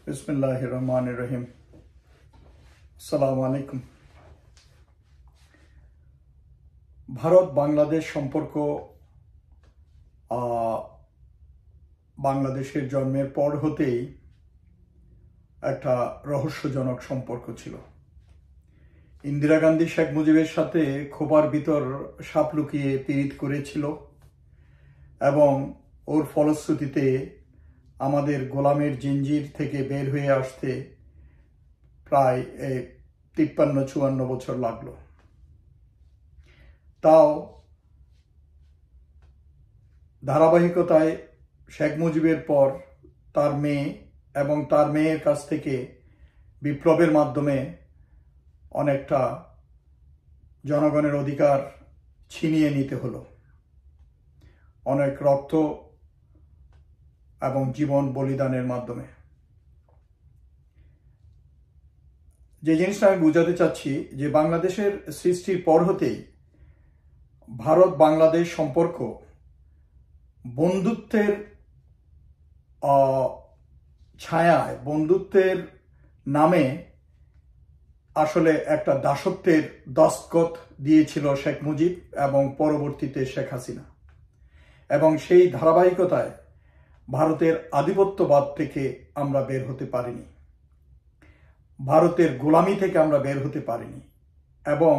বিসমিল্লাহির রহমানির রহিম। আসসালামু আলাইকুম। ভারত বাংলাদেশ সম্পর্ক বাংলাদেশের জন্মের পর হতেই একটা রহস্যজনক সম্পর্ক ছিল। ইন্দিরা গান্ধী শেখ মুজিবের সাথে খোপার ভিতর সাপ লুকিয়ে পীড়িত করেছিল এবং ওর ফলশ্রুতিতে আমাদের গোলামের জিঞ্জির থেকে বের হয়ে আসতে প্রায় 53-54 বছর লাগলো। তাও ধারাবাহিকতায় শেখ মুজিবের পর তার মেয়ে এবং তার মেয়ের কাছ থেকে বিপ্লবের মাধ্যমে অনেকটা জনগণের অধিকার ছিনিয়ে নিতে হলো। অনেক রক্ত এবং জীবন বলিদানের মাধ্যমে। যে জিনিসটা আমি বোঝাতে চাচ্ছি যে বাংলাদেশের সৃষ্টির পর হতেই ভারত বাংলাদেশ সম্পর্ক বন্ধুত্বের ছায়ায়, বন্ধুত্বের নামে আসলে একটা দাসত্বের দস্তখত দিয়েছিল শেখ মুজিব এবং পরবর্তীতে শেখ হাসিনা। এবং সেই ধারাবাহিকতায় ভারতের আধিপত্যবাদ থেকে আমরা বের হতে পারিনি, ভারতের গোলামি থেকে আমরা বের হতে পারিনি এবং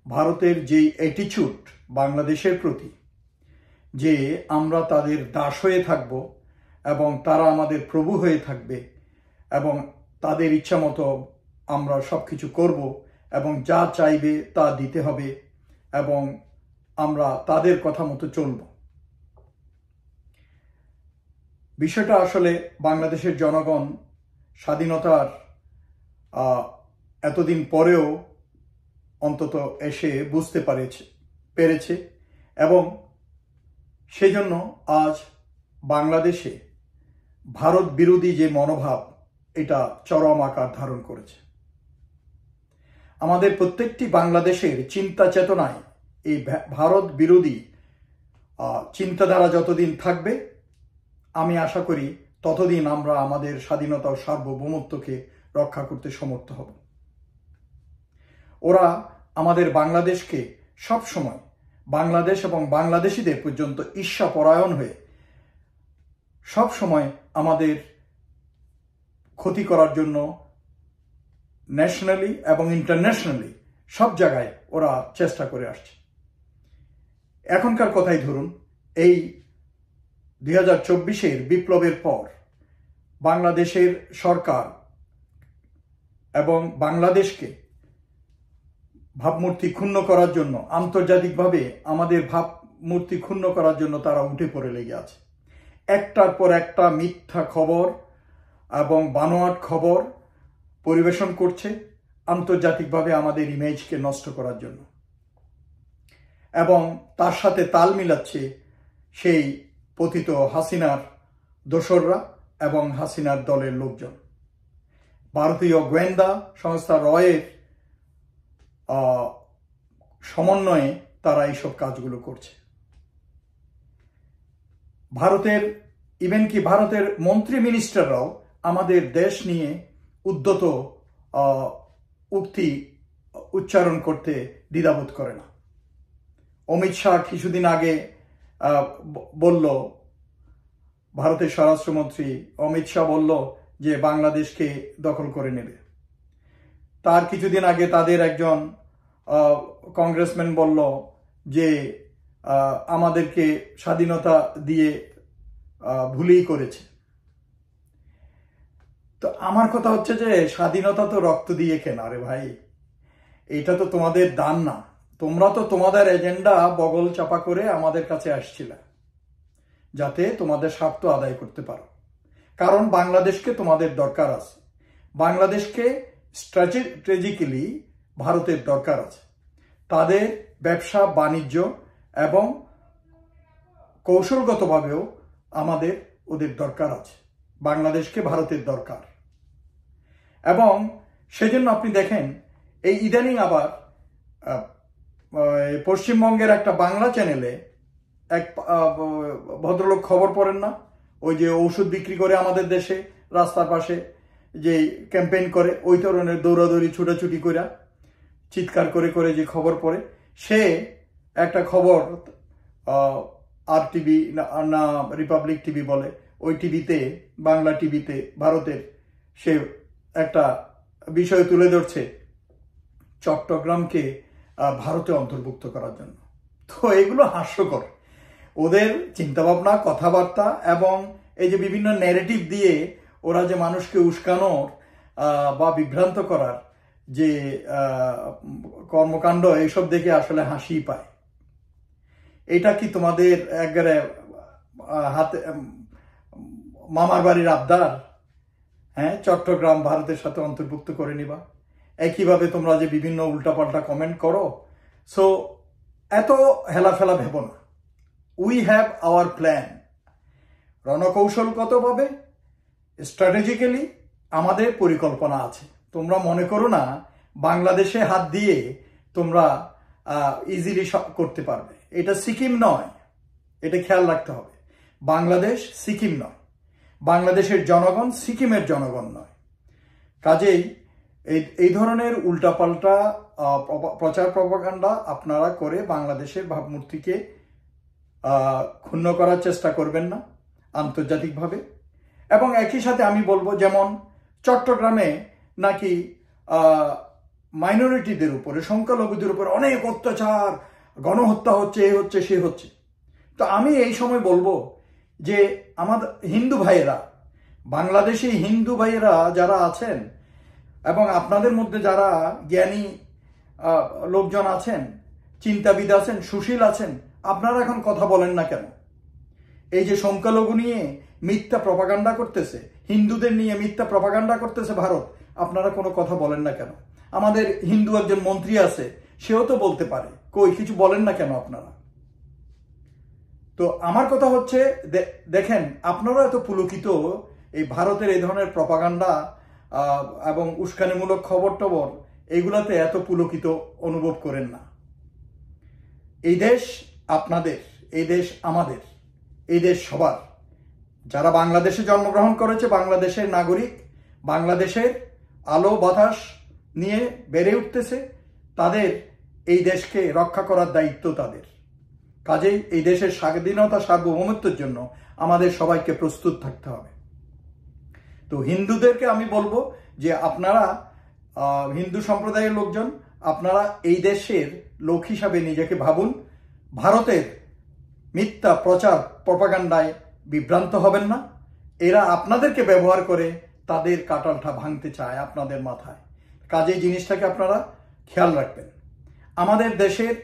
ভারতের যেই অ্যাটিচিউড বাংলাদেশের প্রতি, যে আমরা তাদের দাস হয়ে থাকব এবং তারা আমাদের প্রভু হয়ে থাকবে এবং তাদের ইচ্ছা মতো আমরা সব কিছু করব এবং যা চাইবে তা দিতে হবে এবং আমরা তাদের কথা মতো চলব। বিষয়টা আসলে বাংলাদেশের জনগণ স্বাধীনতার এতদিন পরেও অন্তত এসে বুঝতে পেরেছে এবং সেজন্য আজ বাংলাদেশে ভারত বিরোধী যে মনোভাব, এটা চরম আকার ধারণ করেছে। আমাদের প্রত্যেকটি বাংলাদেশের চিন্তা চেতনায় এই ভারত বিরোধী চিন্তাধারা যতদিন থাকবে, আমি আশা করি ততদিন আমরা আমাদের স্বাধীনতা ও সার্বভৌমত্বকে রক্ষা করতে সমর্থ হব। ওরা আমাদের বাংলাদেশকে সবসময় বাংলাদেশ এবং বাংলাদেশিদের পর্যন্ত ঈর্ষাপরায়ণ হয়ে সবসময় আমাদের ক্ষতি করার জন্য ন্যাশনালি এবং ইন্টারন্যাশনালি সব জায়গায় ওরা চেষ্টা করে আসছে। এখনকার কথাই ধরুন, এই 2024-এর বিপ্লবের পর বাংলাদেশের সরকার এবং বাংলাদেশকে ভাবমূর্তি ক্ষুণ্ণ করার জন্য, আন্তর্জাতিকভাবে আমাদের ভাবমূর্তি ক্ষুণ্ণ করার জন্য তারা উঠে পড়ে লেগে আছে। একটার পর একটা মিথ্যা খবর এবং বানোয়াট খবর পরিবেশন করছে আন্তর্জাতিকভাবে আমাদের ইমেজকে নষ্ট করার জন্য এবং তার সাথে তাল মিলাচ্ছে সেই পতিত হাসিনার দোসররা এবং হাসিনার দলের লোকজন। ভারতীয় গোয়েন্দা সংস্থা রয়ের সমন্বয়ে তারা এইসব কাজগুলো করছে। ভারতের মন্ত্রী মিনিস্টাররাও আমাদের দেশ নিয়ে উদ্ধত উক্তি উচ্চারণ করতে দ্বিধাবোধ করে না। অমিত শাহ কিছুদিন আগে বলল, ভারতের স্বরাষ্ট্রমন্ত্রী অমিত শাহ বলল যে বাংলাদেশকে দখল করে নেবে। তার কিছুদিন আগে তাদের একজন কংগ্রেসম্যান বলল যে আমাদেরকে স্বাধীনতা দিয়ে ভুলেই করেছে। তো আমার কথা হচ্ছে যে স্বাধীনতা তো রক্ত দিয়ে কেনা রে ভাই, এটা তো তোমাদের দান না। তোমরা তো তোমাদের এজেন্ডা বগল চাপা করে আমাদের কাছে আসছিলে যাতে তোমাদের স্বার্থ আদায় করতে পারো, কারণ বাংলাদেশকে তোমাদের দরকার আছে। বাংলাদেশকে স্ট্র্যাটেজিক্যালি ভারতের দরকার আছে। তাদের ব্যবসা বাণিজ্য এবং কৌশলগতভাবেও আমাদের ওদের দরকার আছে। বাংলাদেশকে ভারতের দরকার এবং সেজন্য আপনি দেখেন এই ইদানিং আবার পশ্চিমবঙ্গের একটা বাংলা চ্যানেলে এক ভদ্রলোক খবর পড়েন না, ওই যে ঔষধ বিক্রি করে আমাদের দেশে রাস্তার পাশে যে ক্যাম্পেইন করে, ওই ধরনের দৌড়াদৌড়ি ছুটাছুটি করে চিৎকার করে করে যে খবর পড়ে, সে একটা খবর আর টিভি না রিপাবলিক টিভি বলে, ওই টিভিতে, বাংলা টিভিতে ভারতের, সে একটা বিষয় তুলে ধরছে চট্টগ্রামকে ভারতে অন্তর্ভুক্ত করার জন্য। তো এগুলো হাস্যকর, ওদের চিন্তাভাবনা, কথাবার্তা এবং এই যে বিভিন্ন ন্যারেটিভ দিয়ে ওরা যে মানুষকে উস্কানোর বা বিভ্রান্ত করার যে কর্মকাণ্ড, এইসব দেখে আসলে হাসি পায়। এটা কি তোমাদের একবারে হাতে মামার বাড়ির আবদার? হ্যাঁ, চট্টগ্রাম ভারতের সাথে অন্তর্ভুক্ত করে নিবা? একইভাবে তোমরা যে বিভিন্ন উল্টাপাল্টা কমেন্ট করো, সো এত হেলাফেলা ভেবো না। We have our plan. রণকৌশলগতভাবে, স্ট্র্যাটেজিক্যালি আমাদের পরিকল্পনা আছে। তোমরা মনে করো না বাংলাদেশে হাত দিয়ে তোমরা ইজিলি করতে পারবে। এটা সিকিম নয়, এটা খেয়াল রাখতে হবে। বাংলাদেশ সিকিম নয়, বাংলাদেশের জনগণ সিকিমের জনগণ নয়। কাজেই এই ধরনের উল্টাপাল্টা প্রচার প্রপাগান্ডা আপনারা করে বাংলাদেশের ভাবমূর্তিকে ক্ষুণ্ণ করার চেষ্টা করবেন না আন্তর্জাতিকভাবে। এবং একই সাথে আমি বলবো, যেমন চট্টগ্রামে নাকি মাইনরিটিদের উপরে, সংখ্যালঘুদের উপরে অনেক অত্যাচার, গণহত্যা হচ্ছে, এ হচ্ছে, সে হচ্ছে। তো আমি এই সময় বলবো যে আমাদের হিন্দু ভাইয়েরা, বাংলাদেশি হিন্দু ভাইয়েরা যারা আছেন এবং আপনাদের মধ্যে যারা জ্ঞানী লোকজন আছেন, চিন্তাবিদ আছেন, সুশীল আছেন, আপনারা এখন কথা বলেন না কেন? এই যে সংখ্যালঘু নিয়ে মিথ্যা প্রপাগান্ডা করতেছে, হিন্দুদের নিয়ে মিথ্যা প্রপাগান্ডা করতেছে ভারত, আপনারা কোনো কথা বলেন না কেন? আমাদের হিন্দু একজন মন্ত্রী আছে, সেও তো বলতে পারে, কই কিছু বলেন না কেন আপনারা? তো আমার কথা হচ্ছে, দেখেন আপনারা এত পুলকিত এই ভারতের এই ধরনের প্রপাগান্ডা এবং উস্কানিমূলক খবর টবর, এইগুলাতে এত পুলকিত অনুভব করেন না। এই দেশ আপনাদের, এই দেশ আমাদের, এই দেশ সবার। যারা বাংলাদেশে জন্মগ্রহণ করেছে, বাংলাদেশের নাগরিক, বাংলাদেশের আলো বাতাস নিয়ে বেড়ে উঠতেছে, তাদের এই দেশকে রক্ষা করার দায়িত্ব তাদের। কাজেই এই দেশের স্বাধীনতা, সার্বভৌমত্বের জন্য আমাদের সবাইকে প্রস্তুত থাকতে হবে। তো হিন্দুদেরকে আমি বলবো যে আপনারা হিন্দু সম্প্রদায়ের লোকজন, আপনারা এই দেশের লোক হিসাবে নিজেকে ভাবুন। ভারতের মিথ্যা প্রচার প্রপাগান্ডায় বিভ্রান্ত হবেন না। এরা আপনাদেরকে ব্যবহার করে তাদের কাঁঠালটা ভাঙতে চায় আপনাদের মাথায়। কাজেই জিনিসটাকে আপনারা খেয়াল রাখবেন। আমাদের দেশের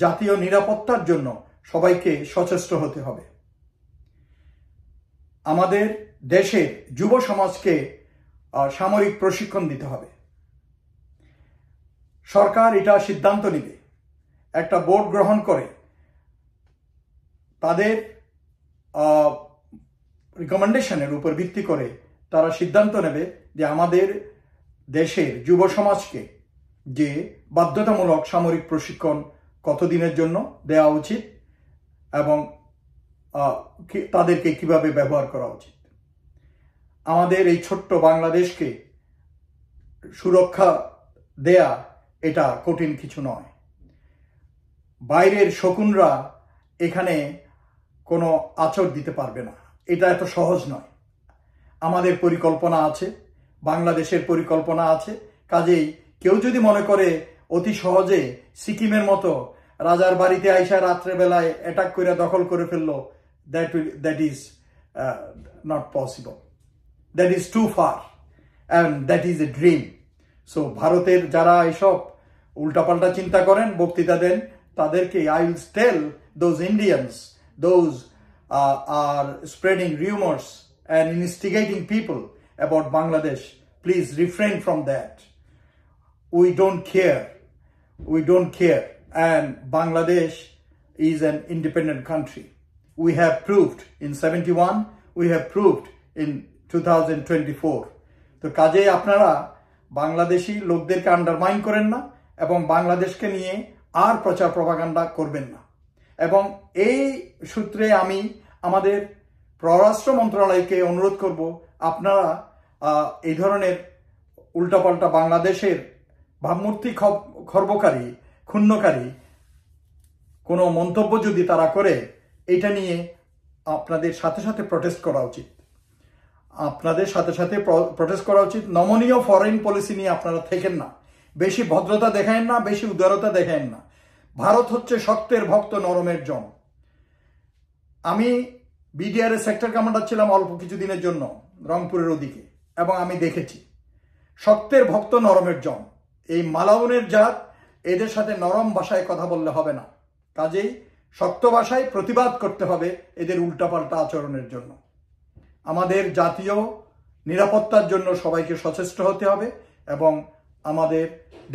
জাতীয় নিরাপত্তার জন্য সবাইকে সচেষ্ট হতে হবে। আমাদের দেশের যুব সমাজকে সামরিক প্রশিক্ষণ দিতে হবে। সরকার এটা সিদ্ধান্ত নিবে, একটা বোর্ড গ্রহণ করে তাদের রিকমেন্ডেশনের উপর ভিত্তি করে তারা সিদ্ধান্ত নেবে যে আমাদের দেশের যুব সমাজকে যে বাধ্যতামূলক সামরিক প্রশিক্ষণ কতদিনের জন্য দেওয়া উচিত এবং তাদেরকে কিভাবে ব্যবহার করা উচিত। আমাদের এই ছোট্ট বাংলাদেশকে সুরক্ষা দেয়া এটা কঠিন কিছু নয়। বাইরের শকুনরা এখানে কোনো আঁচড় দিতে পারবে না, এটা এত সহজ নয়। আমাদের পরিকল্পনা আছে, বাংলাদেশের পরিকল্পনা আছে। কাজেই কেউ যদি মনে করে অতি সহজে সিকিমের মতো রাজার বাড়িতে আইসা রাত্রেবেলায় অ্যাটাক করে দখল করে ফেললো, that is not possible, that is too far and that is a dream. So ভারতের যারা এসব উল্টাপাল্টা চিন্তা করেন, বক্তৃতা দেন, তাদেরকে I will tell those Indians, those are spreading rumors and instigating people about Bangladesh, please refrain from that. We don't care. We don't care. And Bangladesh is an independent country. We have proved in 71, we have proved in 2024. তো কাজেই আপনারা বাংলাদেশি লোকদেরকে undermine করেন না এবং বাংলাদেশকে নিয়ে আর প্রচার প্রপাগান্ডা করবেন না। এবং এই সূত্রে আমি আমাদের পররাষ্ট্র মন্ত্রণালয়কে অনুরোধ করব, আপনারা এই ধরনের উল্টাপাল্টা বাংলাদেশের ভাবমূর্তি খর্বকারী ক্ষুণ্ণকারী কোনো মন্তব্য যদি তারা করে, এটা নিয়ে আপনাদের সাথে সাথে প্রটেস্ট করা উচিত। আপনাদের সাথে সাথে প্রটেস্ট করা উচিত। নমনীয় ফরেন পলিসি নিয়ে আপনারা থেকেন না, বেশি ভদ্রতা দেখায়েন না, বেশি উদারতা দেখায়েন না। ভারত হচ্ছে শক্তের ভক্ত, নরমের জম। আমি বিডিআর এর সেক্টর কমান্ডার ছিলাম অল্প কিছুদিনের জন্য রংপুরের ওদিকে, এবং আমি দেখেছি শক্তের ভক্ত, নরমের জম। এই মালাউনের জাত, এদের সাথে নরম ভাষায় কথা বললে হবে না। কাজেই শক্ত ভাষায় প্রতিবাদ করতে হবে এদের উল্টাপাল্টা আচরণের জন্য। আমাদের জাতীয় নিরাপত্তার জন্য সবাইকে সচেষ্ট হতে হবে এবং আমাদের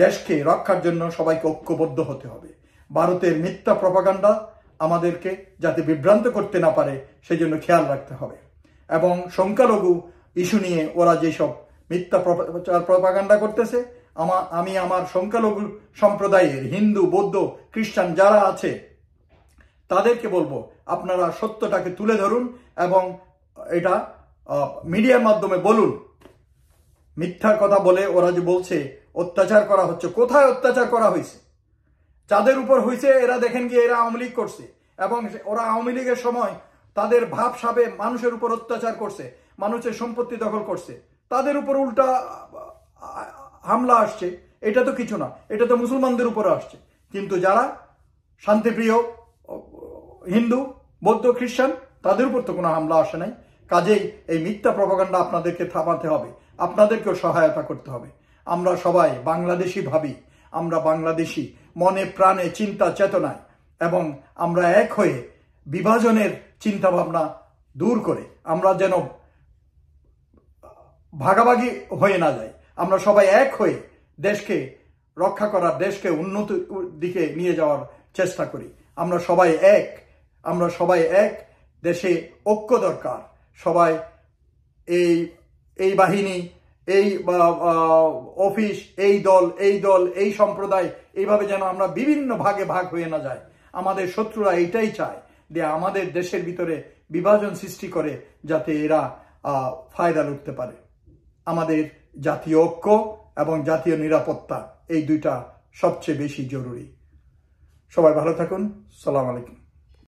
দেশকে রক্ষার জন্য সবাইকে ঐক্যবদ্ধ হতে হবে। ভারতের মিথ্যা প্রপাগান্ডা আমাদেরকে যাতে বিভ্রান্ত করতে না পারে সেই জন্য খেয়াল রাখতে হবে। এবং সংখ্যালঘু ইস্যু নিয়ে ওরা যেসব মিথ্যা প্রপাগান্ডা করতেছে, আমি আমার সংখ্যালঘু সম্প্রদায়ের হিন্দু, বৌদ্ধ, খ্রিস্টান যারা আছে তাদেরকে বলবো, আপনারা সত্যটাকে তুলে ধরুন এবং এটা মিডিয়ার মাধ্যমে বলুন। মিথ্যা কথা বলে ওরা যে বলছে অত্যাচার করা হচ্ছে, কোথায় অত্যাচার করা হয়েছে? যাদের উপর হয়েছে এরা দেখেন গিয়ে এরা আওয়ামী লীগ করছে, এবং ওরা আওয়ামী লীগের সময় তাদের ভাবসাবে মানুষের উপর অত্যাচার করছে, মানুষের সম্পত্তি দখল করছে, তাদের উপর উল্টা হামলা আসছে। এটা তো কিছু না, এটা তো মুসলমানদের উপর আসছে। কিন্তু যারা শান্তিপ্রিয় হিন্দু, বৌদ্ধ, খ্রিস্টান, তাদের উপর তো কোনো হামলা আসে নাই। কাজেই এই মিথ্যা প্রপাগান্ডা আপনাদেরকে থামাতে হবে, আপনাদেরকেও সহায়তা করতে হবে। আমরা সবাই বাংলাদেশি ভাবি, আমরা বাংলাদেশি মনে প্রাণে চিন্তা চেতনায়, এবং আমরা এক হয়ে বিভাজনের চিন্তা ভাবনা দূর করে আমরা যেন ভাগাভাগি হয়ে না যাই। আমরা সবাই এক হয়ে দেশকে রক্ষা করার, দেশকে উন্নতির দিকে নিয়ে যাওয়ার চেষ্টা করি। আমরা সবাই এক, আমরা সবাই এক। দেশে ঐক্য দরকার। সবাই এই বাহিনী, এই অফিস, এই দল, এই সম্প্রদায়, এইভাবে যেন আমরা বিভিন্ন ভাগে ভাগ হয়ে না যায়। আমাদের শত্রুরা এইটাই চায় যে আমাদের দেশের ভিতরে বিভাজন সৃষ্টি করে যাতে এরা ফায়দা লুটতে পারে। আমাদের জাতীয় ঐক্য এবং জাতীয় নিরাপত্তা, এই দুইটা সবচেয়ে বেশি জরুরি। সবাই ভালো থাকুন। সালাম আলাইকুম।